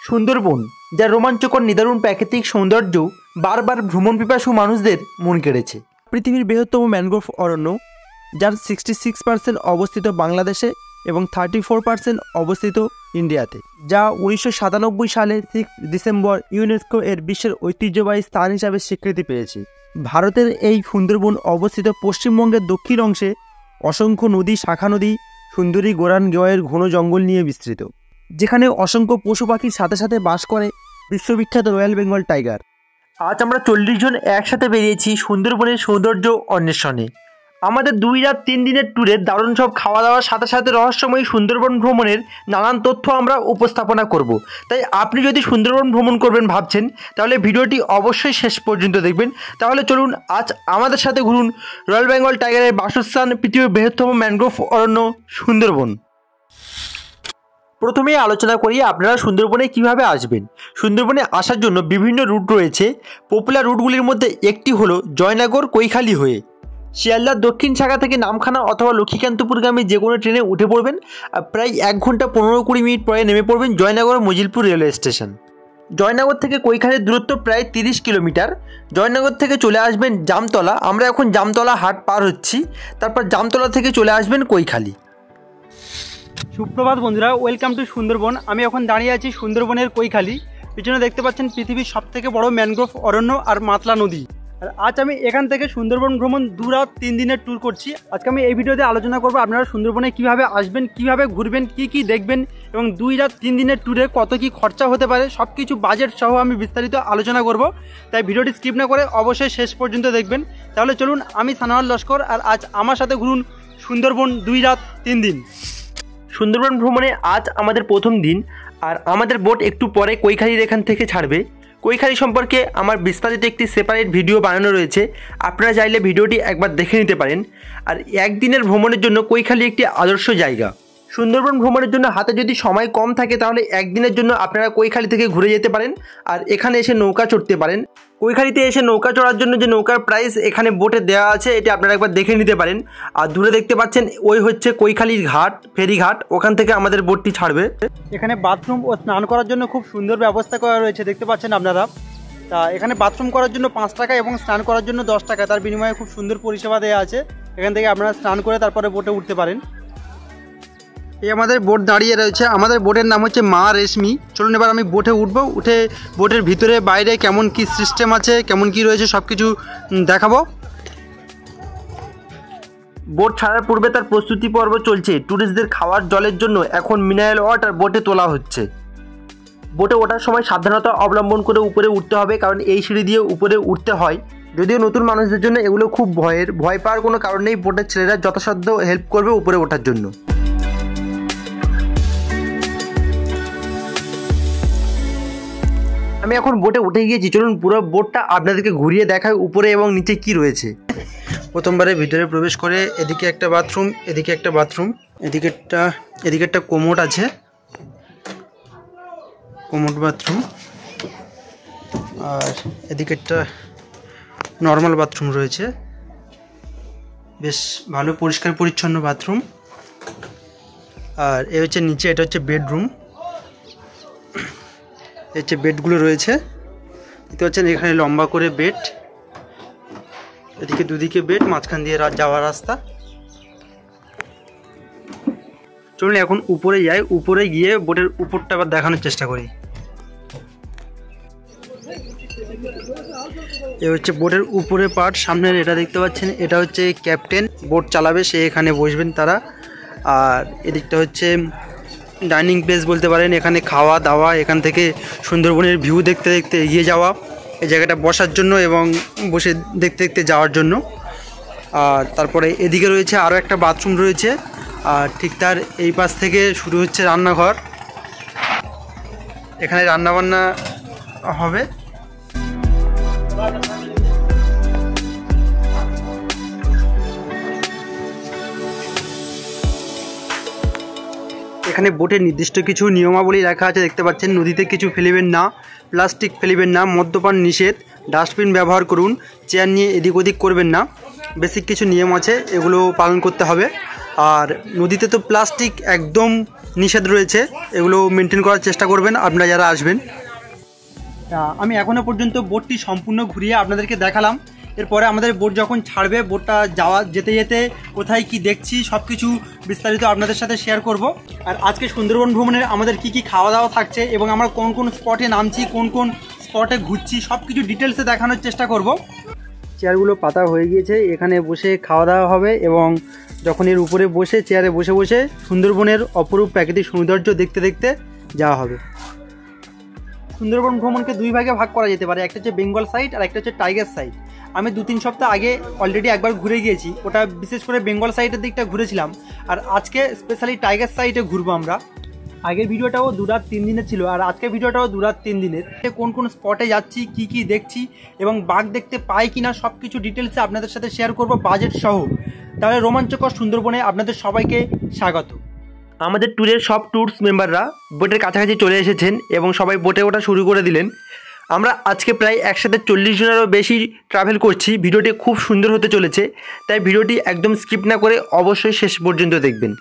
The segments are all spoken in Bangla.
সুন্দরবন, যার রোমাঞ্চকর নিদারুণ প্রাকৃতিক সৌন্দর্য বারবার ভ্রমণ পিপাসু মানুষদের মন কেড়েছে। পৃথিবীর বৃহত্তম ম্যানগ্রোভ অরণ্য, যার 66% অবস্থিত বাংলাদেশে এবং 34% অবস্থিত ইন্ডিয়াতে, যা 1997 সালে 6 ডিসেম্বর ইউনেস্কো এর বিশ্বের ঐতিহ্যবাহী স্থান হিসাবে স্বীকৃতি পেয়েছে। ভারতের এই সুন্দরবন অবস্থিত পশ্চিমবঙ্গের দক্ষিণ অংশে অসংখ্য নদী, শাখা নদী, সুন্দরী গোরান গেওয়ের ঘন জঙ্গল নিয়ে বিস্তৃত, যেখানে অসংখ্য পশু পাখির সাথে সাথে বাস করে বিশ্ববিখ্যাত রয়্যাল বেঙ্গল টাইগার। আজ আমরা 40 জন একসাথে বেরিয়েছি সুন্দরবনের সৌন্দর্য অন্বেষণে। আমাদের 2 রাত 3 দিনের ট্যুরের দারুণ সব খাওয়া দাওয়ার সাথে সাথে রহস্যময়ী সুন্দরবন ভ্রমণের নানান তথ্য আমরা উপস্থাপনা করব। তাই আপনি যদি সুন্দরবন ভ্রমণ করবেন ভাবছেন, তাহলে ভিডিওটি অবশ্যই শেষ পর্যন্ত দেখবেন। তাহলে চলুন আজ আমাদের সাথে ঘুরুন রয়্যাল বেঙ্গল টাইগারের বাসস্থান, পৃথিবীর বৃহত্তম ম্যানগ্রোভ অরণ্য সুন্দরবন। প্রথমেই আলোচনা করি আপনারা সুন্দরবনে কিভাবে আসবেন। সুন্দরবনে আসার জন্য বিভিন্ন রুট রয়েছে। পপুলার রুটগুলির মধ্যে একটি হলো জয়নগর কৈখালি হয়ে। শিয়ালদার দক্ষিণ শাখা থেকে নামখানা অথবা লক্ষ্মীকান্তপুরগামী যে কোনো ট্রেনে উঠে পড়বেন। প্রায় 1 ঘন্টা 15-20 মিনিট পরে নেমে পড়বেন জয়নগর মজিলপুর রেলওয়ে স্টেশন। জয়নগর থেকে কৈখালির দূরত্ব প্রায় 30 কিলোমিটার। জয়নগর থেকে চলে আসবেন জামতলা। আমরা এখন জামতলা হাট পার হচ্ছি। তারপর জামতলা থেকে চলে আসবেন কৈখালি। সুপ্রভাত বন্ধুরা, ওয়েলকাম টু সুন্দরবন। আমি এখন দাঁড়িয়ে আছি সুন্দরবনের কৈখালি। পিছনে দেখতে পাচ্ছেন পৃথিবীর সবথেকে বড় ম্যানগ্রোভ অরণ্য আর মাতলা নদী। আর আজ আমি এখান থেকে সুন্দরবন ভ্রমণ 2 রাত 3 দিনের ট্যুর করছি। আজকে আমি এই ভিডিওতে আলোচনা করব আপনারা সুন্দরবনে কিভাবে আসবেন, কিভাবে ঘুরবেন, কি দেখবেন এবং 2 রাত 3 দিনের ট্যুরে কত কি খরচা হতে পারে, সব কিছু বাজেট সহ আমি বিস্তারিত আলোচনা করব। তাই ভিডিওটি স্কিপ না করে অবশ্যই শেষ পর্যন্ত দেখবেন। তাহলে চলুন, আমি সানোয়ার লস্কর, আর আজ আমার সাথে ঘুরুন সুন্দরবন 2 রাত 3 দিন। সুন্দরবন ভ্রমণে আজ আমাদের প্রথম দিন, আর আমাদের বোট একটু পরে কৈখালির এখান থেকে ছাড়বে। কৈখালি সম্পর্কে আমার বিস্তারিত একটি সেপারেট ভিডিও বানানো রয়েছে, আপনারা চাইলে ভিডিওটি একবার দেখে নিতে পারেন। আর একদিনের ভ্রমণের জন্য কৈখালি একটি আদর্শ জায়গা। সুন্দরবন ভ্রমণের জন্য হাতে যদি সময় কম থাকে, তাহলে একদিনের জন্য আপনারা কৈখালি থেকে ঘুরে যেতে পারেন আর এখানে এসে নৌকা চড়তে পারেন। কৈখালিতে এসে নৌকা চড়ার জন্য যে নৌকার প্রাইস এখানে বোটে দেওয়া আছে, এটি আপনারা একবার দেখে নিতে পারেন। আর দূরে দেখতে পাচ্ছেন ওই হচ্ছে কৈখালির ঘাট, ফেরিঘাট, ওখান থেকে আমাদের বোটটি ছাড়বে। এখানে বাথরুম ও স্নান করার জন্য খুব সুন্দর ব্যবস্থা করা রয়েছে, দেখতে পাচ্ছেন আপনারা। তা এখানে বাথরুম করার জন্য 5 টাকা এবং স্নান করার জন্য 10 টাকা, তার বিনিময়ে খুব সুন্দর পরিষেবা দেওয়া আছে। এখান থেকে আপনারা স্নান করে তারপরে বোটে উঠতে পারেন। এই আমাদের বোট দাঁড়িয়ে রয়েছে। আমাদের বোটের নাম হচ্ছে মা রেশমি। চলুন এবার আমি বোটে উঠবো। উঠে বোটের ভিতরে বাইরে কেমন কি সিস্টেম আছে, কেমন কি রয়েছে সব কিছু দেখাবো। বোট ছাড়ার পূর্বে তার প্রস্তুতি পর্ব চলছে। ট্যুরিস্টদের খাওয়ার জলের জন্য এখন মিনারেল ওয়াটার বোটে তোলা হচ্ছে। বোটে ওঠার সময় সাবধানতা অবলম্বন করে উপরে উঠতে হবে, কারণ এই সিঁড়ি দিয়ে উপরে উঠতে হয়। যদিও নতুন মানুষদের জন্য এগুলো খুব ভয় পাওয়ার কোনো কারণ নেই। বোটের ছেলেরা যথাসাধ্য হেল্প করবে উপরে ওঠার জন্য। আমি এখন বোটে উঠে গিয়েছি। চলুন পুরো বোটটা আপনাদেরকে ঘুরিয়ে দেখাই উপরে এবং নিচে কি রয়েছে। প্রথমবারে ভিতরে প্রবেশ করে এদিকে একটা বাথরুম, এদিকে একটা বাথরুম, এদিকে একটা কোমোড আছে, কোমোড বাথরুম, আর এদিকে একটা নর্মাল বাথরুম রয়েছে। বেশ ভালো পরিষ্কার পরিচ্ছন্ন বাথরুম। আর এ হচ্ছে নিচে, এটা হচ্ছে বেডরুম। এই যে বেডগুলো রয়েছে দেখতে পাচ্ছেন, এখানে লম্বা করে বেড, এদিকে দুদিকে বেড, মাঝখান দিয়ে যাওয়ার রাস্তা। চলুন এখন উপরে যাই। উপরে গিয়ে বোটের উপরটা আবার দেখানোর চেষ্টা করি। এ হচ্ছে বোটের উপরে পার্ট, সামনের এটা দেখতে পাচ্ছেন, এটা হচ্ছে ক্যাপ্টেন, বোট চালাবে, সে এখানে বসবেন তারা। আর এদিকটা হচ্ছে ডাইনিং প্লেস বলতে পারেন, এখানে খাওয়া দাওয়া, এখান থেকে সুন্দরবনের ভিউ দেখতে দেখতে এগিয়ে যাওয়া, এই জায়গাটা বসার জন্য এবং বসে দেখতে দেখতে যাওয়ার জন্য। আর তারপরে এদিকে রয়েছে আরও একটা বাথরুম রয়েছে, আর ঠিক তার এই পাশ থেকে শুরু হচ্ছে রান্নাঘর। এখানে রান্নাবান্না হবে। এখানে বোটের নির্দিষ্ট কিছু নিয়মাবলী রাখা আছে, দেখতে পাচ্ছেন। নদীতে কিছু ফেলিবেন না, প্লাস্টিক ফেলিবেন না, মদ্যপান নিষেধ, ডাস্টবিন ব্যবহার করুন, চেয়ার নিয়ে এদিক ওদিক করবেন না। বেসিক কিছু নিয়ম আছে, এগুলো পালন করতে হবে। আর নদীতে তো প্লাস্টিক একদম নিষেধ রয়েছে, এগুলো মেনটেন করার চেষ্টা করবেন আপনারা যারা আসবেন। আমি এখনও পর্যন্ত বোটটি সম্পূর্ণ ঘুরিয়ে আপনাদেরকে দেখালাম। এরপরে আমাদের বোট যখন ছাড়বে, বোটটা যেতে যেতে কোথায় কি দেখছি সব কিছু বিস্তারিত আপনাদের সাথে শেয়ার করব। আর আজকে সুন্দরবন ভ্রমণের আমাদের কি কি খাওয়া দাওয়া থাকছে এবং আমরা কোন কোন স্পটে নামছি, কোন কোন স্পটে ঘুরছি, সব কিছু ডিটেলসে দেখানোর চেষ্টা করব। চেয়ারগুলো পাতা হয়ে গিয়েছে, এখানে বসে খাওয়া দাওয়া হবে এবং যখন এর উপরে বসে চেয়ারে বসে বসে সুন্দরবনের অপরূপ প্রাকৃতিক সৌন্দর্য দেখতে দেখতে যাওয়া হবে। সুন্দরবন ভ্রমণকে দুই ভাগে ভাগ করা যেতে পারে, একটা হচ্ছে বেঙ্গল সাইড আর একটা হচ্ছে টাইগার সাইড। আমি 2-3 সপ্তাহ আগে অলরেডি একবার ঘুরে গিয়েছি, ওটা বিশেষ করে বেঙ্গল সাইডের দিকটা ঘুরেছিলাম। আর আজকে স্পেশালি টাইগার সাইডে ঘুরবো আমরা। আগের ভিডিওটাও 2 রাত 3 দিনের ছিল, আর আজকের ভিডিওটাও 2 রাত 3 দিনের। কোন কোন স্পটে যাচ্ছি, কি কি দেখছি এবং বাঘ দেখতে পাই কিনা সব কিছু ডিটেলসে আপনাদের সাথে শেয়ার করব, বাজেট সহ। তাহলে রোমাঞ্চকর সুন্দরবনে আপনাদের সবাইকে স্বাগত। আমাদের ট্যুরের সব ট্যুরস মেম্বাররা বোটের কাছাকাছি চলে এসেছেন এবং সবাই বোটে ওঠা শুরু করে দিলেন। আমরা আজকে প্রায় একসাথে 40 জনেরও বেশি ট্রাভেল করছি। ভিডিওটি খুব সুন্দর হতে চলেছে, তাই ভিডিওটি একদম স্কিপ না করে অবশ্যই শেষ পর্যন্ত দেখবেন।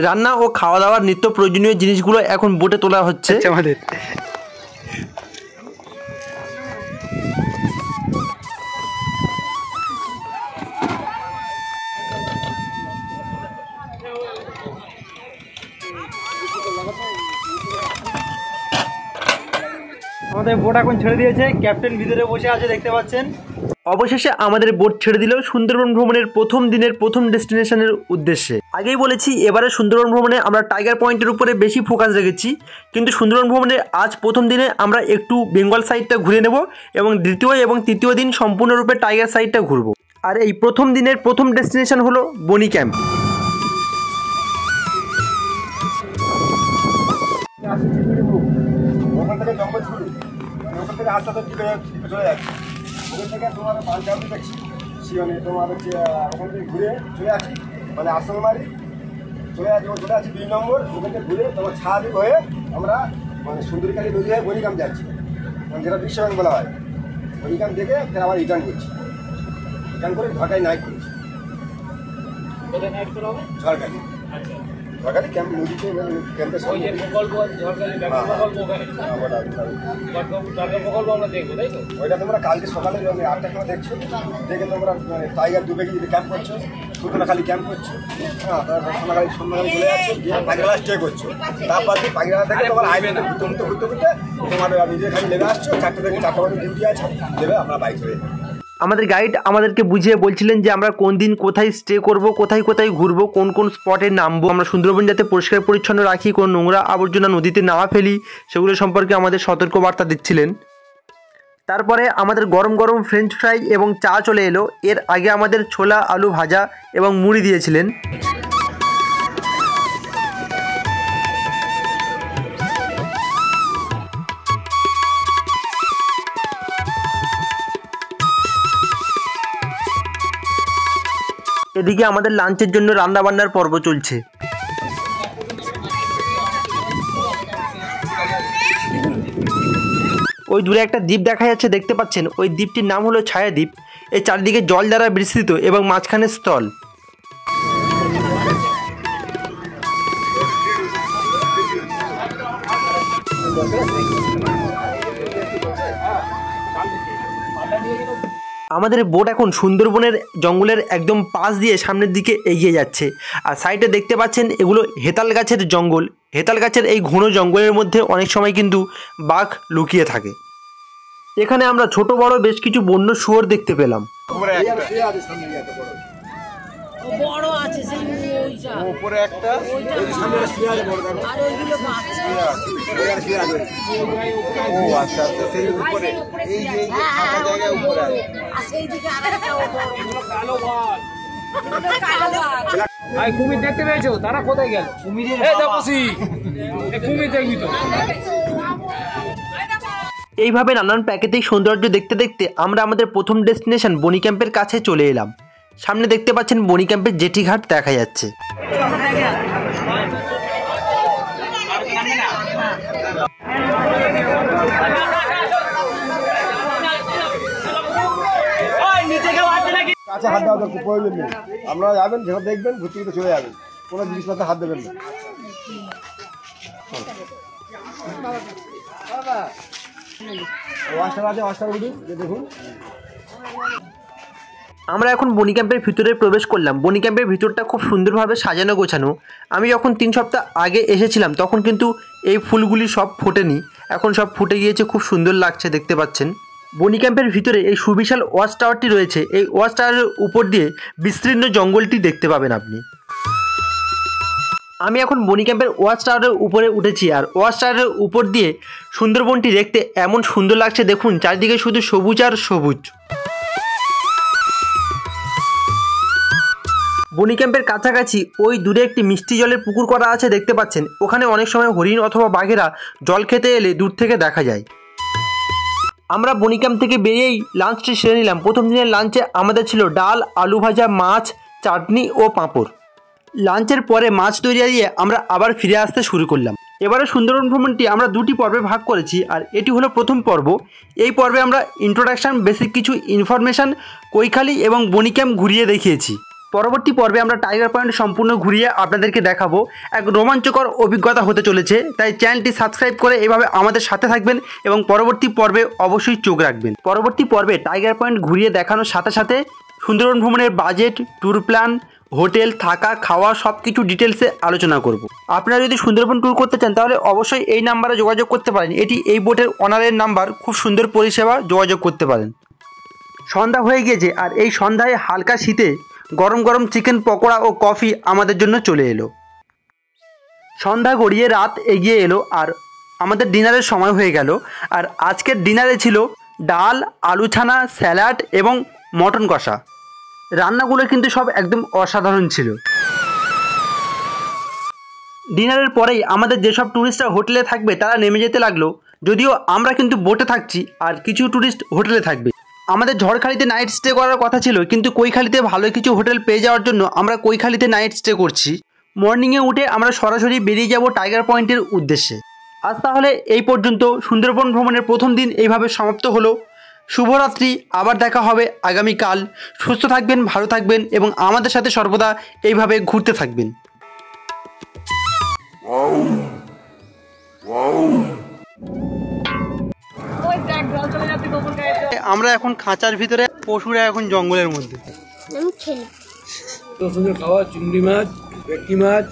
রান্না ও খাওয়া দাওয়ার নিত্য প্রয়োজনীয় জিনিসগুলো এখন বোটে তোলা হচ্ছে আমাদের। আমাদের বোট এখন ছেড়ে দিয়েছে, ক্যাপ্টেন ভিতরে বসে আছে দেখতে পাচ্ছেন। অবশেষে আমাদের বোট ছেড়ে দিল সুন্দরবন ভ্রমণের প্রথম দিনের প্রথম ডেস্টিনেশনের উদ্দেশ্যে। আগেই বলেছি এবারে সুন্দরবন ভ্রমণে আমরা টাইগার পয়েন্টের উপরে বেশি ফোকাস রেখেছি, কিন্তু সুন্দরবন ভ্রমণের আজ প্রথম দিনে আমরা একটু বেঙ্গল সাইডটা ঘুরে নেব এবং দ্বিতীয় এবং তৃতীয় দিন সম্পূর্ণরূপে টাইগার সাইডটা ঘুরবো। আর এই প্রথম দিনের প্রথম ডেস্টিনেশন হলো বনি ক্যাম্প। ওখান থেকে জঙ্গল শুরু, ওখান থেকে আস্তে আস্তে চলে যাচ্ছে। ওখান থেকে তোমার পাঞ্জাবি দেখছি শিওনে, তোমার হচ্ছে ওখান থেকে ঘুরে চলে আসি মানে আসলমারি চলে আসি 2 নম্বর। ওখান থেকে ঘুরে তোমার ছায়াদ্বীপ হয়ে আমরা মানে সুন্দরকালী নদী হয়ে বনিগ্রাম যাচ্ছি, মানে যেটা বিশ্বব্যাংক বলা হয়। বনিগ্রাম থেকে ফের আবার রিটার্ন করছি, রিটার্ন করে ঢাকায় নাইট করছি। ঝড়খালি ঝড়খালি ক্যাম্প নদীতে ক্যাম্পে ওইটা তোমরা কালকে সকালে 8টার সময় দেখছো, দেখে তোমরা টাইগার ডুবে গিয়ে ক্যাম্প করছো, সুতরাখালি ক্যাম্প করছো। হ্যাঁ, তারপর সন্ধ্যাকালী চলে যাচ্ছো, গিয়ে পাখিরালা স্টে করছো। তারপর দিয়ে পাখিরালা থেকে তোমার হাইওয়েতে ঘুরতে ঘুরতে তোমার নিজের খালি নেমে আসছো। 4টে থেকে 4টা পর্যন্ত ডিউটি আছে, নেমে আমরা বাইক চলে যাবো। আমাদের গাইড আমাদেরকে বুঝিয়ে বলছিলেন যে আমরা কোন দিন কোথায় স্টে করব, কোথায় কোথায় ঘুরবো, কোন কোন স্পটে নামবো, আমরা সুন্দরবন যাতে পরিষ্কার পরিচ্ছন্ন রাখি, কোনো নোংরা আবর্জনা নদীতে না ফেলি, সেগুলো সম্পর্কে আমাদের সতর্কবার্তা দিচ্ছিলেন। তারপরে আমাদের গরম গরম ফ্রেঞ্চ ফ্রাই এবং চা চলে এলো। এর আগে আমাদের ছোলা আলু ভাজা এবং মুড়ি দিয়েছিলেন। এদিকে আমাদের লাঞ্চের জন্য রান্নাবান্নার পর্ব চলছে। ওই দূরে একটা দ্বীপ দেখা যাচ্ছে, দেখতে পাচ্ছেন। ওই দ্বীপটির নাম হলো ছায়াদ্বীপ। এই চারিদিকে জল দ্বারা বিস্তৃত এবং মাঝখানে স্থল। আমাদের বোট এখন সুন্দরবনের জঙ্গলের একদম পাশ দিয়ে সামনের দিকে এগিয়ে যাচ্ছে। আর সাইডে দেখতে পাচ্ছেন এগুলো হেতাল গাছের জঙ্গল। হেতাল গাছের এই ঘন জঙ্গলের মধ্যে অনেক সময় কিন্তু বাঘ লুকিয়ে থাকে। এখানে আমরা ছোট বড় বেশ কিছু বন্য শুয়োর দেখতে পেলাম। বড় আছে সেই ওইটা উপরে একটা ওই সামনে শুয়ে আছে বড় দেখো আর ওইগুলো বাচ্চা শুয়ে আছে। ও আচ্ছা আচ্ছা, সেই উপরে এই যে ফাঁকা জায়গায় উপরে আছে। আর সেই দিকে আরেকটা ও বড় কালো ভাত ভাই কুমির দেখতে পেয়েছো? তারা কোথায় গেল? কুমিরের এই দেখছি এই কুমির দেখবি তো। এইভাবে নানান প্রাকৃতিক সৌন্দর্য দেখতে দেখতে আমরা আমাদের প্রথম ডেস্টিনেশন বনি ক্যাম্পের কাছে চলে এলাম। সামনে দেখতে পাচ্ছেন বনি ক্যাম্পের জেটি ঘাট দেখা যাচ্ছে। কাছে হাত দেওয়া দরকার প্রয়োজন নেই। আপনারা যাবেন, যেখানে দেখবেন ঘুরতে ঘুরতে চলে যাবেন, কোনো জিনিসপত্রে হাত দেবেন না। ওয়াশটার আছে, ওয়াশটার উঠুন, দেখুন। আমরা এখন বনি ক্যাম্পের ভিতরে প্রবেশ করলাম। বনি ক্যাম্পের ভিতরটা খুব সুন্দরভাবে সাজানো গোছানো। আমি যখন 3 সপ্তাহ আগে এসেছিলাম তখন কিন্তু এই ফুলগুলি সব ফোটেনি, এখন সব ফুটে গিয়েছে, খুব সুন্দর লাগছে দেখতে পাচ্ছেন। বনি ক্যাম্পের ভিতরে এই সুবিশাল ওয়াচ টাওয়ারটি রয়েছে। এই ওয়াচ টাওয়ারের উপর দিয়ে বিস্তীর্ণ জঙ্গলটি দেখতে পাবেন আপনি। আমি এখন বনি ক্যাম্পের ওয়াচ টাওয়ারের উপরে উঠেছি, আর ওয়াচ টাওয়ারের উপর দিয়ে সুন্দরবনটি দেখতে এমন সুন্দর লাগছে, দেখুন চারিদিকে শুধু সবুজ আর সবুজ। বনি ক্যাম্পের কাছাকাছি ওই দূরে একটি মিষ্টি জলের পুকুর করা আছে দেখতে পাচ্ছেন। ওখানে অনেক সময় হরিণ অথবা বাঘেরা জল খেতে এলে দূর থেকে দেখা যায়। আমরা বনি ক্যাম্প থেকে বেরিয়েই লাঞ্চটি সেরে নিলাম। প্রথম দিনের লাঞ্চে আমাদের ছিল ডাল, আলু ভাজা, মাছ, চাটনি ও পাঁপড়। লাঞ্চের পরে মাছ তৈরি দিয়ে আমরা আবার ফিরে আসতে শুরু করলাম। এবারে সুন্দরবন ভ্রমণটি আমরা 2টি পর্বে ভাগ করেছি, আর এটি হলো প্রথম পর্ব। এই পর্বে আমরা ইন্ট্রোডাকশান, বেসিক কিছু ইনফরমেশান, কৈখালি এবং বনি ক্যাম্প ঘুরিয়ে দেখিয়েছি। পরবর্তী পর্বে আমরা টাইগার পয়েন্ট সম্পূর্ণ ঘুরিয়ে আপনাদেরকে দেখাবো। এক রোমাঞ্চকর অভিজ্ঞতা হতে চলেছে, তাই চ্যানেলটি সাবস্ক্রাইব করে এভাবে আমাদের সাথে থাকবেন এবং পরবর্তী পর্বে অবশ্যই চোখ রাখবেন। পরবর্তী পর্বে টাইগার পয়েন্ট ঘুরিয়ে দেখানোর সাথে সাথে সুন্দরবন ভ্রমণের বাজেট, ট্যুর প্ল্যান, হোটেল, থাকা, খাওয়া সব কিছু ডিটেলসে আলোচনা করব। আপনারা যদি সুন্দরবন ট্যুর করতে চান তাহলে অবশ্যই এই নাম্বারে যোগাযোগ করতে পারেন। এটি এই বোটের ওনারের নাম্বার, খুব সুন্দর পরিষেবা, যোগাযোগ করতে পারেন। সন্ধ্যা হয়ে গিয়েছে, আর এই সন্ধ্যায় হালকা শীতে গরম গরম চিকেন পকোড়া ও কফি আমাদের জন্য চলে এলো। সন্ধ্যা গড়িয়ে রাত এগিয়ে এলো, আর আমাদের ডিনারের সময় হয়ে গেল। আর আজকের ডিনারে ছিল ডাল, আলু ছানা, স্যালাড এবং মটন কষা। রান্নাগুলো কিন্তু সব একদম অসাধারণ ছিল। ডিনারের পরেই আমাদের যেসব ট্যুরিস্টরা হোটেলে থাকবে তারা নেমে যেতে লাগলো, যদিও আমরা কিন্তু বোটে থাকছি আর কিছু ট্যুরিস্ট হোটেলে থাকবে। আমাদের ঝড়খালিতে নাইট স্টে করার কথা ছিল, কিন্তু কৈখালিতে ভালো কিছু হোটেল পেয়ে যাওয়ার জন্য আমরা কৈখালিতে নাইট স্টে করছি। মর্নিংয়ে উঠে আমরা সরাসরি বেরিয়ে যাব টাইগার পয়েন্টের উদ্দেশ্যে। আজ তাহলে এই পর্যন্ত সুন্দরবন ভ্রমণের প্রথম দিন এইভাবে সমাপ্ত হলো। শুভরাত্রি, আবার দেখা হবে আগামীকাল। সুস্থ থাকবেন, ভালো থাকবেন এবং আমাদের সাথে সর্বদা এইভাবে ঘুরতে থাকবেন। আমরা এখন খাঁচার ভিতরে, পশুরা এখন জঙ্গলের মধ্যে। তোর সঙ্গে খাওয়া চিংড়ি মাছ, ভেটকি মাছ।